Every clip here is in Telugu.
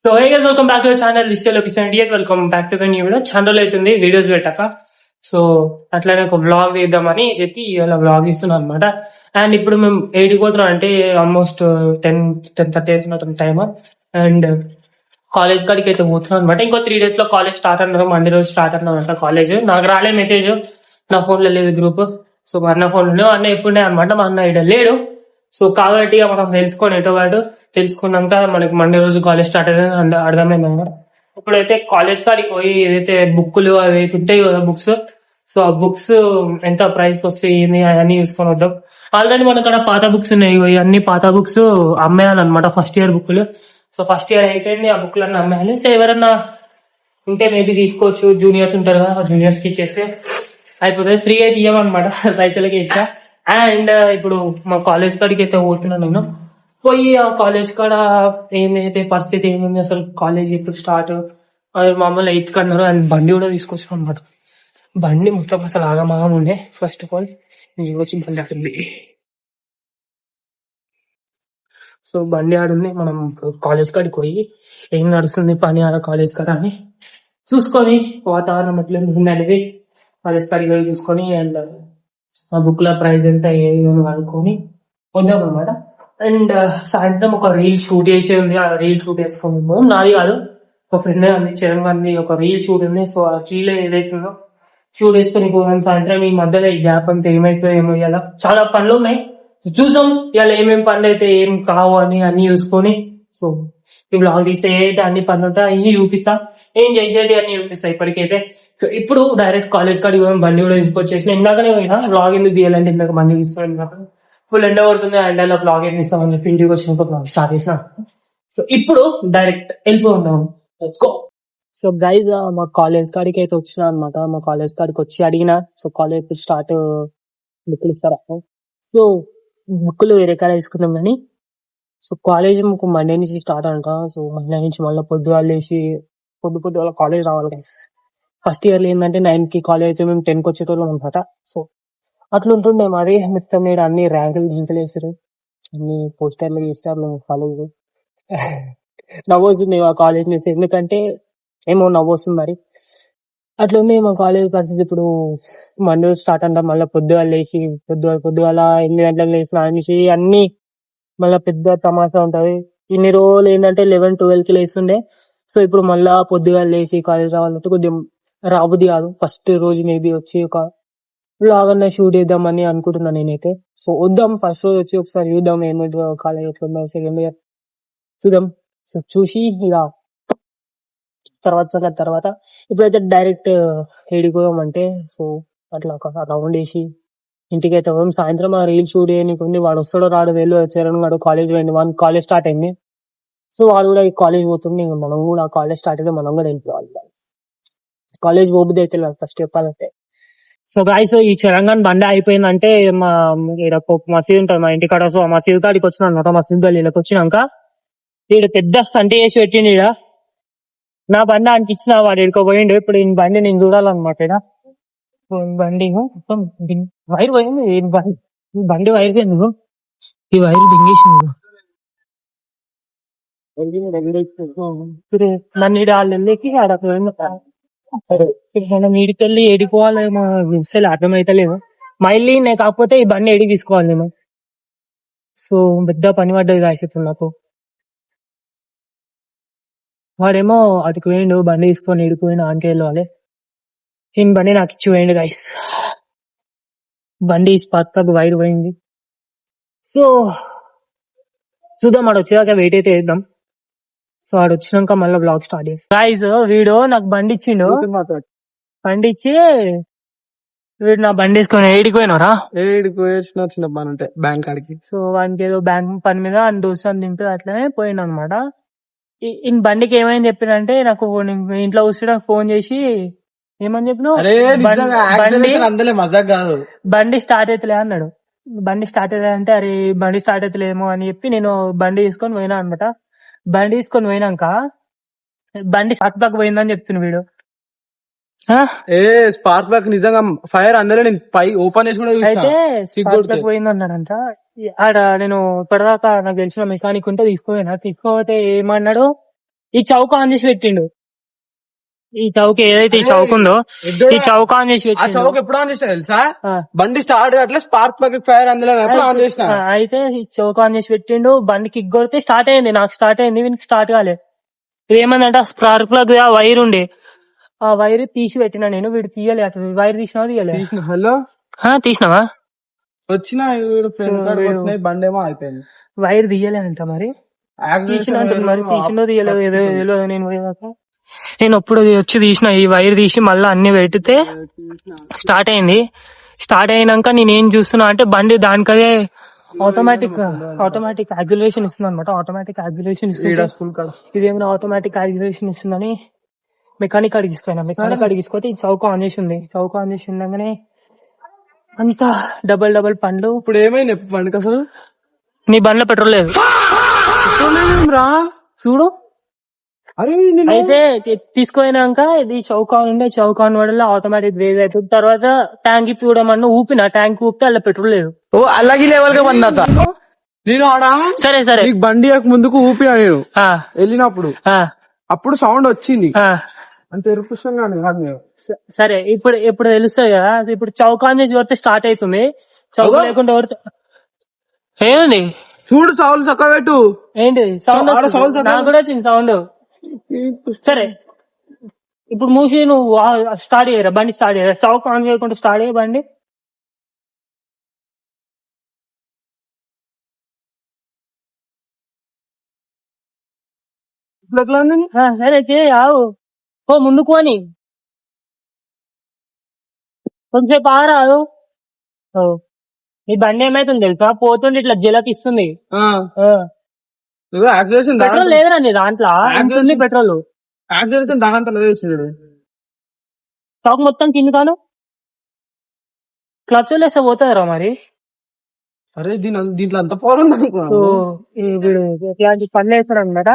So hey guys, welcome back to channel digital location India. Welcome back to the new video. Channel అవుతుంది వీడియోస్ పెట్టాక. సో అట్లానే ఒక వ్లాగ్ తీద్దామని చెప్పి ఇలా వ్లాగ్ తీస్తున్నాం అనమాట. అండ్ ఇప్పుడు మేము 8కి పోతున్నాం, అంటే ఆల్మోస్ట్ 10:30 అవుతున్న టైమ్. అండ్ కాలేజ్ కాడికి అయితే పోతున్నాం అనమాట. ఇంకో 3 days లో కాలేజ్ స్టార్ట్ అన్నారు. మండే రోజు స్టార్ట్ అన్నమాట కాలేజ్. నాకు రాలే మెసేజ్, నా ఫోన్ లో లేదు గ్రూప్. సో మా అన్న ఫోన్ లో అన్న ఎప్పుడున్నాయి అనమాట. మా అన్న ఇక్కడ లేడు. సో కాబట్టి మనం తెలుసుకొని ఎటో కాదు తెలుసుకున్నాక మనకి మండే రోజు కాలేజ్ స్టార్ట్ అయితే అర్థమైంది అనమాట. ఇప్పుడైతే కాలేజ్ కాడికి పోయి ఏదైతే బుక్లు అవి అయితే ఉంటాయి కదా బుక్స్, సో ఆ బుక్స్ ఎంత ప్రైస్ వస్తాయి ఏంది అవన్నీ చూసుకొని వద్దాం. ఆల్రెడీ మన కాడ పాత బుక్స్ ఉన్నాయి, ఇవన్నీ పాత బుక్స్ అమ్మేయాలన్నమాట. ఫస్ట్ ఇయర్ బుక్లు. సో ఫస్ట్ ఇయర్ అయిపోయింది, ఆ బుక్లు అన్నీ అమ్మేయాలి. సో ఎవరన్నా ఉంటే మేబీ తీసుకోవచ్చు, జూనియర్స్ ఉంటారు కదా, జూనియర్స్ కి ఇచ్చేస్తే అయిపోతుంది. ఫ్రీ అయితే ఇవ్వమన్నమాట, పైసలకి ఇస్తా. అండ్ ఇప్పుడు మా కాలేజ్ కాడికి అయితే పోతున్నాను నేను. పోయి ఆ కాలేజ్ కాడ ఏమైతే పరిస్థితి ఏముంది, అసలు కాలేజ్ ఇప్పుడు స్టార్ట్ అది మామూలు 8కి అన్నారు. అండ్ బండి కూడా తీసుకొచ్చాం అనమాట. బండి మొత్తం అసలు ఆగమాగం ఉండే. ఫస్ట్ ఆఫ్ ఆల్ వచ్చి బండి ఆడుంది. సో బండి ఆడుంది. మనం కాలేజ్ కాడికి పోయి ఏం నడుస్తుంది పని ఆడ కాలేజ్ కాడ అని చూసుకొని, వాతావరణం ఎట్లా ఉంది అనేది కాలేజ్ కాడికి పోయి చూసుకొని, అండ్ ఆ బుక్ ల ప్రైస్ ఎంత ఏది అనుకొని వద్దాం అనమాట. అండ్ సాయంత్రం ఒక రీల్ షూట్ చేసే ఉంది. ఆ రీల్ షూట్ వేసుకున్నాము, నాది కాదు, ఒక ఫ్రెండ్ అంది, చరణ్ గారిది ఒక రీల్ షూట్ ఉంది. సో ఆ రీల్ ఏదైతుందో షూట్ వేసుకొని పోదాం సాయంత్రం. ఈ మధ్యలో ఈ గ్యాప్ అంతా ఏమైతుందో ఏమో, ఇలా చాలా పనులు ఉన్నాయి. చూద్దాం ఇలా ఏమేమి పనులు అయితే ఏం కావు అని అన్ని చూసుకొని. సో ఈ బ్లాగ్ తీస్తే ఏదైతే అన్ని పనులు ఉంటాయి అన్ని చూపిస్తా, ఏం చేసేది అన్ని చూపిస్తా ఇప్పటికైతే. సో ఇప్పుడు డైరెక్ట్ కాలేజ్ కాడికి పోయాం, బండి కూడా తీసుకొచ్చేసిన. ఇందాకనే పోయినా బ్లాగ్ ఎందుకు తీయాలంటే ఇందాక బండి తీసుకొని ఫుల్ ఎండ పడుతుంది. ఎండలో బ్లాగ్ ఏం ఇస్తామని చెప్పి ఇంటికి వచ్చినాక బ్లాగ్ స్టార్ట్ చేసిన. సో ఇప్పుడు డైరెక్ట్ వెళ్ళిపోతున్నాం. సో గైజ్ మా కాలేజ్ కాడికి అయితే వచ్చిన అనమాట. మా కాలేజ్ కాడికి వచ్చి అడిగిన, సో కాలేజ్ స్టార్ట్ బుక్లు ఇస్తారా. సో బుక్లు వేరే కాడ తీసుకున్నాం కానీ, సో కాలేజ్ మాకు మండే నుంచి స్టార్ట్ అంట. సో మండే నుంచి మళ్ళీ పొద్దుగాలు లేచి పొద్దుగాల కాలేజ్ రావాలి గైస్. ఫస్ట్ ఇయర్ లో ఏంటంటే 9కి కాలేజ్ అయితే మేము 10కి వచ్చేటోళ్ళం అనమాట. సో అట్లా ఉంటుండే మాది. మొత్తం నేను అన్ని ర్యాంకులు గింకులు వేసారు, అన్ని పోస్టర్లు గీస్టర్లు కాలేజ్. నవ్వొస్తుంది ఆ కాలేజ్ న్యూస్, ఎందుకంటే ఏమో నవ్వొస్తుంది మరి. అట్లుంది మా కాలేజ్ పరిస్థితి. ఇప్పుడు మండే స్టార్ట్ అంట. మళ్ళీ పొద్దుగాల లేచి పొద్దుగాల 8 గంటలకు లేచిన అనేసి అన్ని మళ్ళీ పెద్ద తమాషా ఉంటది. ఇన్ని రోజులు ఏంటంటే 11-12కి లేస్తుండే. సో ఇప్పుడు మళ్ళా పొద్దుగాల లేచి కాలేజ్ రావాలంటే కొద్దిగా రాబుద్ది కాదు. ఫస్ట్ రోజు మేబీ వచ్చి ఒక బ్లాగ్ అన్న షూట్ చేద్దామని అనుకుంటున్నా నేనైతే. సో వద్దాం, ఫస్ట్ రోజు వచ్చి ఒకసారి చూద్దాం ఏమిటో కాలేజ్ ఎట్లుందో, సెకండ్ ఇయర్ చూద్దాం. సో చూసి ఇక తర్వాత ఇప్పుడైతే డైరెక్ట్ ఏడిపోదామంటే, సో అట్లా ఒక రౌండ్ వేసి ఇంటికి అయితే పోదాం. సాయంత్రం ఆ రీల్ షూట్ చేయడానికి ఉంది. వాడు వస్తాడో రాడు తెలియదు. చరణ్ గాడు కాలేజ్ పోయింది, వన్ కాలేజ్ స్టార్ట్ అయింది. సో వాడు కూడా ఈ కాలేజ్ పోతుంది. మనం కూడా కాలేజ్ స్టార్ట్ అయితే మనం కూడా వెళ్ళిపోవాలి. కాలేజ్ పోబుద్ది అయితే ఫస్ట్ చెప్పాలంటే. సో గాయస్ ఈ తెలంగాణ బండి అయిపోయిందంటే మా ఇక్కడ మసీద్ ఉంటుంది మా ఇంటి కాడ. సో ఆ మసీద్ కాడికి వచ్చిన అనమాట. మసీద్ గల్లీలోకి వచ్చినాక ఈడ పెద్ద స్టంట్ చేసి పెట్టిండు. ఈడ నా బండి ఆయనకి ఇచ్చిన, వాడు ఎడుకోపోయిండు. ఇప్పుడు ఈ బండి నేను చూడాలన్నమాట. ఈడ బండి మొత్తం వైర్ పోయింది. ఈ బండి వైర్ ఎందుకు, ఈ వైర్ దింగేసిండు. నన్ను ఈడ వాళ్ళు వెళ్ళేకి ఆడ మనం ఈడికెళ్ళి ఏడిపోవాలి మా విషయాలు అర్థమైతలేదు. మళ్ళీ నేను కాకపోతే ఈ బండి ఏడికి తీసుకోవాలి నేను. సో పెద్ద పని పడ్డది కాసిస్తుంది నాకు. వాడేమో అటుకు పోయిండు, బండి తీసుకొని ఏడిపోయిండు, ఆంటీ వెళ్ళాలి. ఈయన బండి నాకు ఇచ్చి పోయిండు గాయస్. బండి పక్కకు వైర్ పోయింది. సో చూద్దాం, ఆడు వచ్చేదాకా వెయిట్ అయితే వేద్దాం. సో ఆడు వచ్చినాక మళ్ళీ బ్లాగ్ స్టార్ట్ చేస్తాం. గాయస్ వీడు నాకు బండి ఇచ్చిండు, బండి ఇచ్చి వీడు నా బండి వేసుకొని ఏడిపోయినరా. ఏడిపోయేసిన చిన్న పని ఉంటే బ్యాంక్ కాడికి. సో వానికి ఏదో బ్యాంక్ పని మీద అని దోస్తాను దింపి అట్లనే పోయిండు అనమాట. ఈ బండికి ఏమైంది చెప్పినంటే, నాకు ఇంట్లో వస్తే నాకు ఫోన్ చేసి ఏమని చెప్పినావు, బండి స్టార్ట్ అవుతలే అన్నాడు. బండి స్టార్ట్ అవుతుంది అంటే, అరే బండి స్టార్ట్ అవుతలేమో అని చెప్పి నేను బండి తీసుకొని పోయినా అనమాట. బండి తీసుకొని పోయినాక బండి స్టార్ట్ బ్యాక్ పోయిందని చెప్తున్నా వీడు. స్పార్క్ బ్యాక్ నిజంగా ఫైర్ అందరూ నేను పై ఓపెన్ చేసి కూడా అయితే స్పార్క్ బ్యాక్ పోయింది అన్నాడంట. ఆడ నేను ఇప్పటిదాకా నాకు తెలిసిన మెకానిక్ ఉంటే తీసుకోపోయినా. తీసుకోపోతే ఏమన్నాడు, ఈ చౌక ఆన్ చేసి పెట్టిండు. ఈ చౌక ఏదైతే ఈ చౌక ఉందో ఈ చౌక ఆన్ చేసి ఆ పెట్టిండు. చౌక్ ఎప్పుడు ఆన్ చేసిన తెలుసా? ఆ. బండి స్టార్ట్ అట్లా స్పార్క్ ప్లగ్ ఫైర్ అందులో ఎప్పుడు ఆన్ చేసిన. అయితే ఈ చౌక ఆన్ చేసి పెట్టిండు. బండి కిక్ కొడితే స్టార్ట్ అయింది. నాకు స్టార్ట్ అయింది, వీనికి స్టార్ట్ కాలే. ఏమందంటే ఆ స్పార్క్ ప్లగ్ ఆ వైర్ ఉండే, ఆ వైర్ తీసి పెట్టినా నేను. వీడు తీయలే, అటు వైర్ తీసినా తీయలే. హలో తీసినావా? వచ్చిన ఫ్రెండ్ కార్డ్ వచ్చినాయి, బండి ఏమో అయిపోయింది. వైర్ తీయలే అంట మరి. తీసిన అంటుంది మరి, తీసిండో తీయలేదు ఏదో తెలియదు. నేను పోయేదాకా నేను అప్పుడు వచ్చి తీసిన, ఈ వైర్ తీసి మళ్ళీ అన్ని పెడితే స్టార్ట్ అయింది. స్టార్ట్ అయినాక నేను ఏం చూస్తున్నా అంటే బండి దానికదే ఆటోమేటిక్ యాక్సిలరేషన్ ఇస్తుంది అనమాట. ఆటోమేటిక్ యాక్సిలరేషన్ ఇస్తుంది. ఇదేమైనా ఆటోమేటిక్ యాక్సిలరేషన్ ఇస్తుందని మెకానిక్ అడిగి తీసుకున్నా. మెకానిక్ అడిగి తీసుకొస్తే ఈ చౌక ఆన్ చేసి ఉంది. చౌక ఆన్ చేసి ఉండగానే అంతా డబల్ పండ్లు. ఇప్పుడు ఏమైంది బండికి అసలు? నీ బండ్లో పెట్రోల్ లేదు రా చూడు. అరే అయితే తీసుకుపోయినాక ఇది చౌకాన్ ఉండే, చౌకాన్ వల్ల ఆటోమేటిక్ రేజ్ అవుతుంది. తర్వాత ట్యాంక్ చూడమన్నా ఊపిన, ట్యాంక్ ఊపితే అలా పెట్రోల్ లేదు. ఓ అలాగే లెవెల్ గా బందత నేను ఆడా. సరే నీకు బండి ముందుకు ఊపినా నేను వెళ్ళినప్పుడు, అప్పుడు సౌండ్ వచ్చింది అంత ఎరుపుష్టంగా కాదు. సరే ఇప్పుడు తెలుస్తుంది కదా. ఇప్పుడు చౌకాన్ చేసి కొడితే స్టార్ట్ అవుతుంది. చౌక లేకుండా కొడితే ఏముంది చూడు, సౌండ్ చక్కగా పెట్టు. ఏంటి సౌండ్? నాకు కూడా వచ్చింది సౌండ్. సరే ఇప్పుడు మూసి నువ్వు స్టార్ట్ చేయరా, బండి స్టార్ట్ చేయరా. చౌక్ ఆన్ చేయకుండా స్టార్ట్ అయ్యే బండి. సరే ఆవు ఓ ముందుకు అని కొంచెంసేపు ఆరాదు. ఈ బండి ఏమైతుంది తెలుసా, పోతుంటే ఇట్లా జలకిస్తుంది. పెట్రోల్ లేదురా నీ దాంట్లో, ఉంటుంది పెట్రోల్. దాంట్లో చౌక్ మొత్తం కింది కాను క్లచ్ వేస్తే పోతుందిరా మరి. అరే దీంట్లో అంత పవర్ ఉంది వీడు ఇట్లాంటి పనులు వేస్తాడు అనమాట.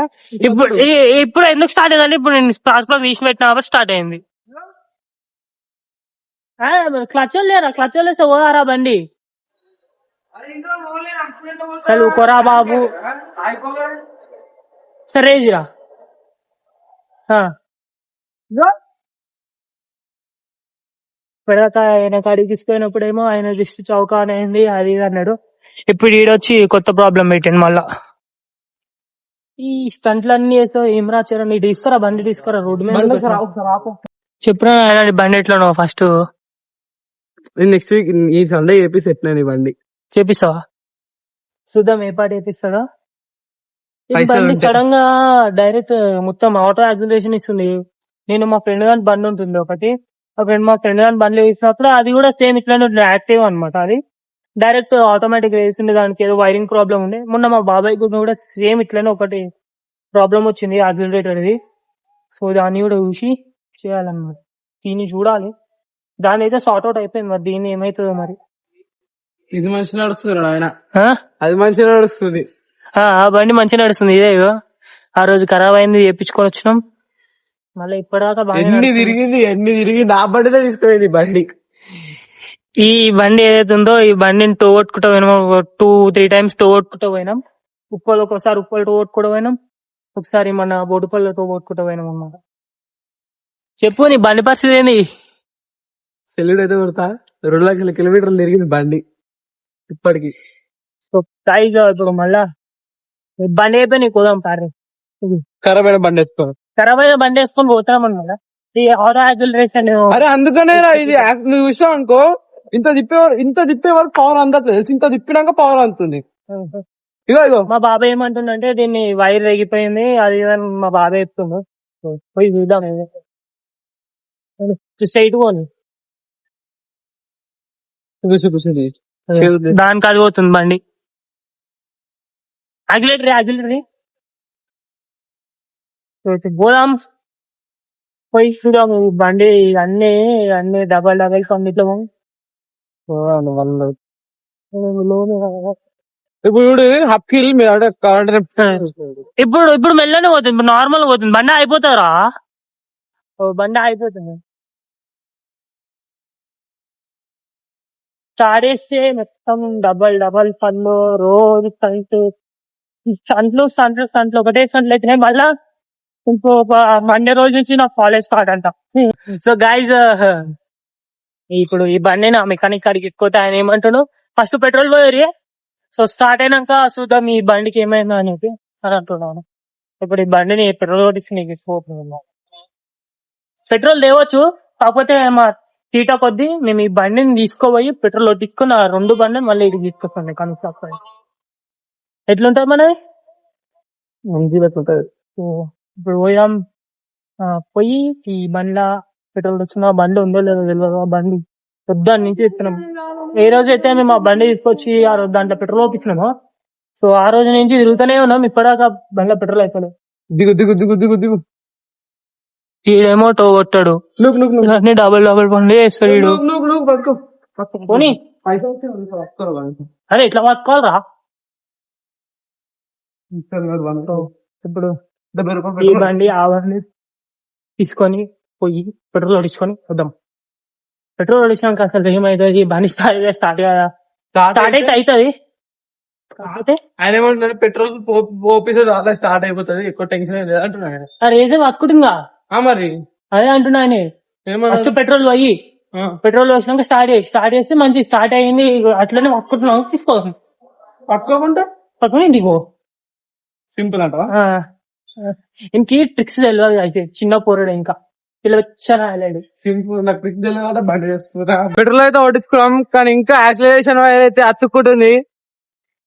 ఇప్పుడు ఎందుకు స్టార్ట్ అయిందంటే ఇప్పుడు నేను స్పార్క్ ప్లగ్ తీసి పెట్టిన కాబట్టి స్టార్ట్ అయింది. క్లచ్ లేరా, క్లచ్ వేస్తే పోదారా బండి. చదువుకోరా బాబు. సరే రా పెడక ఆయన కాడికి తీసుకుపోయినప్పుడేమో ఆయన జస్ట్ చౌక ఆన్ అయింది అది ఇది అన్నాడు. ఇప్పుడు ఈడొచ్చి కొత్త ప్రాబ్లం పెట్టింది మళ్ళా. ఈ స్టంట్లన్నీ వేస్తావు ఏం రాచారా. నీ తీసుకురా బండి, తీసుకురా రోడ్డు మీద చెప్పిన ఆయన బండి ఎట్లా ఫస్ట్. నెక్స్ట్ వీక్ ఈ సండే చేపిస్తే ఎట్లా బండి చేపిస్తావా? చూద్దాం ఏ పాట చేపిస్తాడో. బండి సడన్ గా డైరెక్ట్ మొత్తం ఆటో యాక్సిలరేషన్ ఇస్తుంది. నేను మా ఫ్రెండ్ గాని బండి ఉంటుంది ఒకటి, మా ఫ్రెండ్ గాని బండ్లు వేసినప్పుడు అది కూడా సేమ్ ఇట్లానే యాక్టివ్ అనమాట. అది డైరెక్ట్ ఆటోమేటిక్ వేసింది. దానికి ఏదో వైరింగ్ ప్రాబ్లం ఉండే. మొన్న మా బాబాయ్ కూడా సేమ్ ఇట్లానే ఒకటి ప్రాబ్లం వచ్చింది యాక్సిలరేటర్ ది. సో దాన్ని కూడా చూసి చేయాలన్నమాట. దీన్ని చూడాలి. దాని అయితే సార్ట్ అవుట్ అయిపోయింది. మరి దీన్ని ఏమైతుందో మరి. ఇది మంచిగా నడుస్తుంది ఆయన, అది మంచిగా నడుస్తుంది. ఆ బండి మంచిగా నడుస్తుంది. ఇదే ఆ రోజు ఖరాబ్ అయింది, చేయించుకొని వచ్చినాం. మళ్ళీ ఇప్పటిదాకా ఎన్ని తిరిగి నా బండిలో తీసుకుపోయింది బండి. ఈ బండి ఏదైతే ఉందో ఈ బండిని టో కొట్టుకుంటూ పోయినాం. 2-3 times టో కొట్టుకుంటూ పోయినాం. ఒకసారి ఉప్పలు టో కొట్టుకుంటూ పోయినాం, ఒకసారి మన బొడుపల్లో టో కొట్టుకుంటూ పోయినాం అన్నమాట. చెప్పు నీ బండి పరిస్థితి ఏంది? సెల్యూడ్ అయితే కొడతా. 2 లక్షల కిలోమీటర్లు తిరిగింది బండి ఇప్పటికి. ఇప్పుడు మళ్ళా బండి అయిపోయి నీకు పోదాం పారే. ఖరాబ్ అయిన బండి వేసుకో, ఖరాబ్ అయిన బండి వేసుకొని పోతాం అన్నమాట. ఈ ఆటో యాక్సిలరేషన్. అరే అందుకనే ఇది నువ్వు చూసావు అనుకో, ఇంత తిప్పే వరకు పవర్ అందట్లేదు. ఇంత తిప్పినాక పవర్ అందుతుంది. ఇగో మా బాబాయ్ ఏమంటుండంటే దీన్ని వైర్ రెగిపోయింది అది మా బాబాయ్ చెప్తుండు. పోయి చూద్దాం. స్ట్రైట్ పోని దానికి అది పోతుంది బండి. యాక్సిలరేటరీ పోదాం, పోయి చూద్దాం బండి. అన్ని డబల్ కొన్నిట్లో ఇప్పుడు హప్కిల్ ఇప్పుడు మెల్లనే పోతుంది, ఇప్పుడు నార్మల్ పోతుంది. బండి అయిపోతారా? బండి అయిపోతుంది. స్టార్ట్ చేస్తే మొత్తం డబల్ పన్ను రోజు సంట్లు ఒకటే సంట్లు అయితేనే. మళ్ళా ఇంకో మండే రోజు నుంచి నాకు కాలేజ్ స్టార్ట్ అంట. సో గైజ్ ఇప్పుడు ఈ బండి నా మెకానిక్ కాడికి తీసుకొస్తే ఆయన ఏమంటాడు, ఫస్ట్ పెట్రోల్ పోయి సో స్టార్ట్ అయినాక చూద్దాం ఈ బండికి ఏమైందో అని చెప్పి అని అంటున్నాను. ఇప్పుడు ఈ బండిని పెట్రోల్ కొట్టించి నీకు తీసుకోపోతున్నాను. పెట్రోల్ తేవచ్చు, కాకపోతే మా తీట కొద్దీ మేము ఈ బండిని తీసుకోపోయి పెట్రోల్ కొట్టించుకొని ఆ 2 బండిని మళ్ళీ ఇటు తీసుకొస్తాం మెకానిక్ షాప్ కాడికి. ఎట్లుంటది మనది మంచిగా ఉంటది. సో ఇప్పుడు పోయాం, పోయి ఈ బండ్ల పెట్రోల్ వచ్చిన బండి ఉందో లేదో తెలియదు. ఆ బండి పొద్దున్న నుంచి ఎత్తున్నాం. ఏ రోజు అయితే మేము ఆ బండి తీసుకొచ్చి ఆ రోజు దాంట్లో పెట్రోల్ ఒప్పించినాము, సో ఆ రోజు నుంచి తిరుగుతూనే ఉన్నాం. ఇప్పటిదాకా బండ్లో పెట్రోల్ అయిపోలేదు. దిగు దిగు దిగు దిగు దిగు ఈడేమో టో కొట్టాడు, నువ్వు నువ్వు నువ్వు అన్ని డబుల్ బండి వేస్తాడు ఈడు. నువ్వు నువ్వు పట్టుకో పోనీ పైసలు వస్తే పట్టుకోరా బాగా. అరే ఇట్లా పట్టుకోవాలరా. సో ఇప్పుడు 70 రూపాయలు ఈ పెట్రోల్. బండి ఆ బండి తీసుకొని పోయి పెట్రోల్ కొట్టించుకొని వద్దాం. పెట్రోల్ కొట్టించాక అసలు ఏమైతుంది, బండి స్టార్ట్ కదా, స్టార్ట్ అయితే అవుతుంది. కాకపోతే ఆయన ఏమంటున్నారు, పెట్రోల్ పోపిస్తే చాలా స్టార్ట్ అయిపోతుంది, ఎక్కువ టెన్షన్ లేదు అంటున్నాడు ఆయన. ఆ రేజే పట్టుకుంటుందా మరి అదే అంటున్నా ఆయన. ఏమన్నా ఫస్ట్ పెట్రోల్ పోయి పెట్రోల్ వచ్చినాక స్టార్ట్ చేస్తే మంచి స్టార్ట్ అయ్యింది, అట్లనే పట్టుకుంటున్నాం. తీసుకోవాలి పట్టుకోకుండా పట్టుకుని ఇంటికి పో. సింపుల్ అంట. ఇంకే ట్రిక్స్ తెలియదు అయితే, చిన్న పోరాడు ఇంకా ఇలా వచ్చాడు. సింపుల్ నాకు పిక్ తెలియదు బండి చేస్తున్నా. పెట్రోల్ అయితే కొట్టించుకున్నాం, కానీ ఇంకా యాక్సిలరేషన్ అయితే అతుక్కుంటుంది.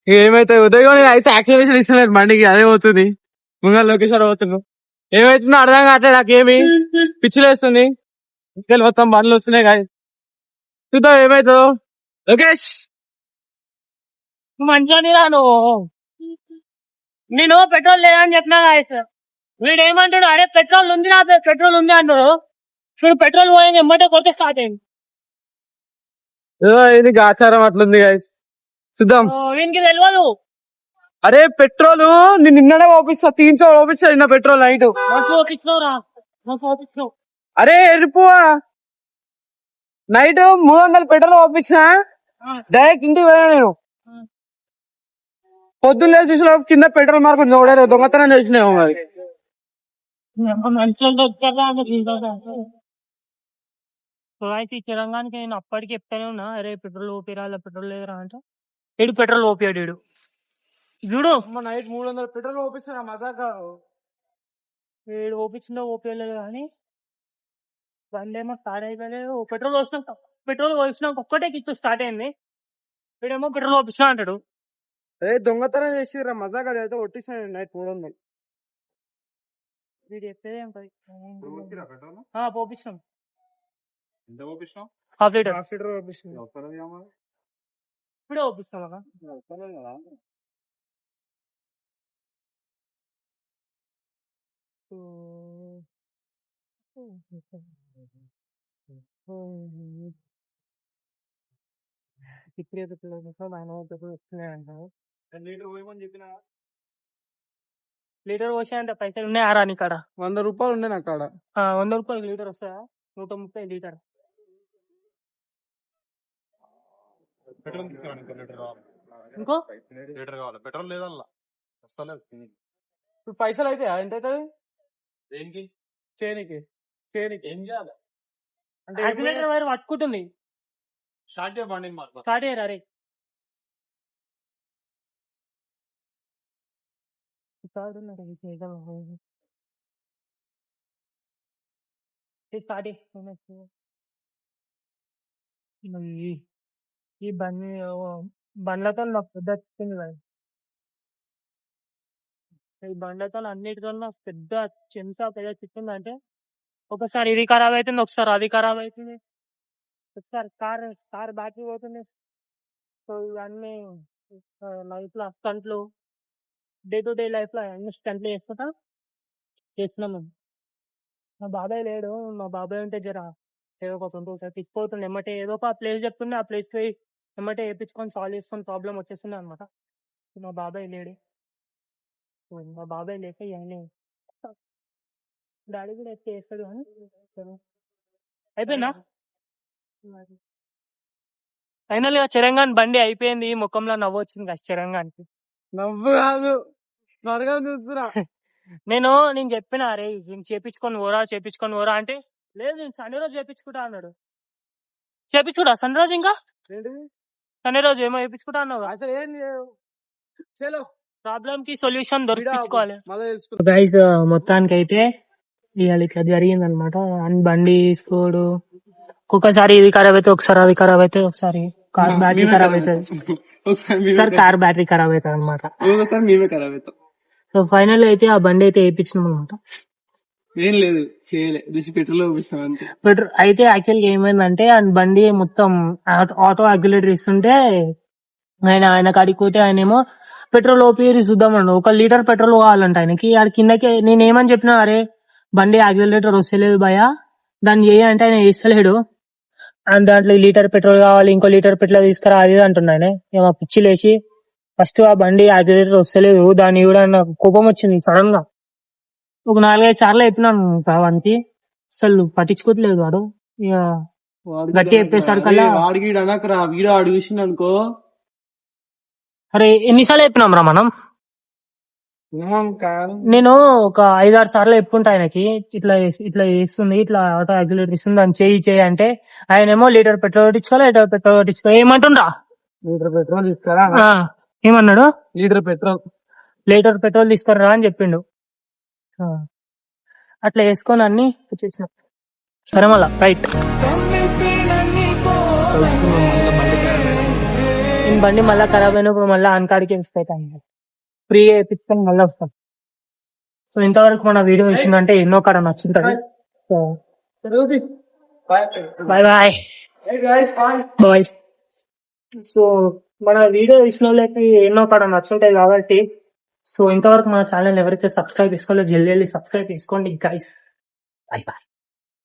ఏమైతే ఉదయం అయితే యాక్సిలరేషన్ ఇస్తున్నాడు బండికి, అదే పోతుంది. ముంగల్ లొకేషన్ పోతున్నాం, ఏమైతుందో అర్థం కావట్లేదు నాకేమి, పిచ్చిలేస్తుంది. ఇంకా మొత్తం బండ్లు వస్తున్నాయి కానీ చూద్దాం ఏమైతుందో. లోకేష్ మంచిగా రాను, నేను పెట్రోల్ లేదని చెప్పినా కదా. వీడు ఏమంటాడు, అరే పెట్రోల్ ఉంది నా పెట్రోల్ ఉంది అంటాడు. వీడు పెట్రోల్ పోయింది ఎమ్మటే కొడితే స్టార్ట్ అయింది. ఇది ఆచారం అట్లుంది గాయస్, చూద్దాం. వీనికి తెలియదు. అరే పెట్రోల్ నేను నిన్ననే ఓపిస్తా, 300 ఓపిస్తా నిన్న పెట్రోల్ నైట్. ఓపించినావురా, ఓపించినావు. అరే ఎరుపువా, నైట్ 300 పెట్రోల్ ఓపించిన, డైరెక్ట్ ఇంటికి వెళ్ళాను నేను. పొద్దున్న లేచి చూసిన కింద పెట్రోల్ మార్కు చూడలేదు, దొంగతనం చేసినావు మరి. అయితే ఈ తెలంగాణకి నేను అప్పటికి చెప్తానే ఉన్నా, అరే పెట్రోల్ ఓపిరా పెట్రోల్ లేదురా అంటే ఏడు పెట్రోల్ ఓపియాడు ఏడు. చూడు నైట్ 300 పెట్రోల్ ఓపిస్తున్నా మజాగా. ఏడు ఓపించిందో ఓపియలేదు కానీ బండి ఏమో స్టార్ట్ అయిపోలేదు. పెట్రోల్ వచ్చినాక ఒక్కటే కిచ్చు స్టార్ట్ అయింది. వీడేమో పెట్రోల్ ఓపిస్తున్నా అంటాడు. అరే దొంగతనం చేసిరా మజాగా, అయితే కొట్టించిన నైట్ 300. వీడు చెప్పేది ఏంటది, పోపించినాం హాఫ్ లీటర్ ఇప్పుడే ఓపిస్తాం కదా. ఇప్పుడే ఆయన వస్తున్నాయంటారు. లీటర్ పోసాయంటే పైసలు ఉన్నాయారా నీ కాడ? 100 రూపాయలు ఉండే నా కాడ. 100 రూపాయలు లీటర్ వస్తాయా? 130 లీటర్ ఇంకో లీటర్ కావాలి, పెట్రోల్ లేదల్లా వస్తలేదు. ఇప్పుడు పైసలు అయితే ఎంత అవుతుంది దేనికి చేయనికి ఏం చేయాలి అంటే యాక్సిలేటర్ వైర్ పట్టుకుంటుంది. స్టార్ట్ చేయబండి మాకు. స్టార్ట్ అయ్యారా రే? స్టార్ట్ ఈ బండ్లతో నాకు పెద్ద వచ్చింది కదా. ఈ బండ్లతో అన్నిటితో నాకు పెద్ద చిక్కింది అంటే, ఒకసారి ఇది ఖరాబ్ అవుతుంది, ఒకసారి అది ఖరాబ్ అవుతుంది, ఒకసారి కార్ బ్యాటరీ పోతుంది. సో ఇవన్నీ లైఫ్ లో స్టంట్లు, డే టు డే లైఫ్ లో అన్ని స్టంట్లు చేస్తున్నాం మేము. మా బాబాయ్ లేడు, మా బాబాయ్ ఉంటే జర ఏదో ఒక తిప్పిపోతుండే ఎమ్మటే, ఏదో ఒక ప్లేస్ చెప్తుండే, ఆ ప్లేస్ పోయి ఎమ్మటే వేయించుకొని సాల్వ్ చేసుకొని ప్రాబ్లం వచ్చేస్తుండే అనమాట. మా బాబాయ్ లేడు, మా బాబాయ్ లేక ఇవన్నీ డాడీ కూడా ఎత్తి వేస్తాడు కానీ అయిపోయిందా. ఫైనల్ గా చిరంగాన్ బండి అయిపోయింది, ముఖంలో నవ్వు వచ్చింది కదా చిరంగానికి. నవ్వు కాదు, నరకం చూస్తున్నా. నేను చెప్పిన అరే నేను చేపించుకొని పోరా అంటే లేదు నేను సండే రోజు చేపించుకుంటా అన్నాడు. చేపించుకుంటా సండే రోజు, ఇంకా సండే రోజు ఏమో చేపించుకుంటా అన్నావు. అసలు ఏం లేవు. చలో ప్రాబ్లం కి సొల్యూషన్ దొరికించుకోవాలి. మళ్ళీ తెలుసుకుందాం. గైస్ మొత్తానికి అయితే ఇవాళ ఇట్లా జరిగింది అనమాట. అని బండి తీసుకోడు, ఒక్కొక్కసారి ఇది ఖరాబ్ అయితే, ఒకసారి అది ఖరాబ్ అయితే, ఒకసారి కార్ బ్యాటరీ ఖరాబ్ అవుతుంది, ఒకసారి కార్ బ్యాటరీ ఖరాబ్ అవుతుంది అనమాట. ఒకసారి మేమే ఖరాబ్ అవుతాం. సో ఫైనల్ అయితే ఆ బండి అయితే వేయించినాం అనమాట. ఏం లేదు చేయలే, దిశ పెట్రోల్ చూపిస్తాం అంతే. బట్ అయితే యాక్చువల్గా ఏమైందంటే ఆ బండి మొత్తం ఆటో యాక్సిలేటర్ ఇస్తుంటే ఆయన కాడికి పోతే ఆయన ఏమో పెట్రోల్ ఓపీరి చూద్దామన్నాడు. 1 లీటర్ పెట్రోల్ కావాలంట ఆయనకి. ఆడ కిందకి నేను ఏమని చెప్పినా, అరే బండి యాక్సిలేటర్ వస్తలేదు భయ, దాన్ని చేయ అంటే ఆయన వేస్తలేడు. అండ్ దాంట్లో లీటర్ పెట్రోల్ కావాలి, ఇంకో లీటర్ పెట్రోల్ తీసుకురా అది ఇది అంటున్నా. ఆయన ఏమో పిచ్చి లేచి ఫస్ట్ ఆ బండి యాక్సిలేటర్ వస్తలేదు, దాన్ని కూడా నాకు కోపం వచ్చింది సడన్ గా. ఒక 4-5 సార్లు చెప్పినాను వానికి, అసలు పట్టించుకోవట్లేదు వాడు. ఇక గట్టి చెప్పేసాడు కల్లా వాడికి అనకరా, వీడియో ఆడు చూసిండు అనుకో. అరే ఎన్నిసార్లు చెప్పినాం రా మనం. నేను ఒక 5-6 సార్లు చెప్పుకుంటా ఆయనకి, ఇట్లా చేస్తుంది, ఇట్లా ఆటో యాక్సిలేటర్ ఇస్తుంది, దాన్ని చేయి అంటే ఆయనేమో లీటర్ పెట్రోల్ కొట్టించుకోవాలి, లీటర్ పెట్రోల్ కొట్టించుకో ఏమంటుండ్రా. లీటర్ పెట్రోల్ తీసుకురా. ఏమన్నాడు, లీటర్ పెట్రోల్ తీసుకురా అని చెప్పిండు. అట్లా వేసుకొని అన్ని వచ్చేసిన. సరే మళ్ళా రైట్. నేను బండి మళ్ళా ఖరాబ్ అయినప్పుడు మళ్ళీ ఆన్కాడికి వేసుకుంటాను, ఫ్రీగా వేయించుకొని మళ్ళీ వస్తాం. సో ఇంతవరకు మన వీడియో ఇచ్చిందంటే ఎన్నో కాడ నచ్చుంటది. So bye bye bye. So మన వీడియో ఇచ్చిన వాళ్ళకి ఎన్నో కాడ నచ్చుంటాయి కాబట్టి, సో ఇంతవరకు మన ఛానల్ ఎవరైతే సబ్స్క్రైబ్ చేసుకోలేదు జల్దీ సబ్స్క్రైబ్ చేసుకోండి గైస్. Bye bye.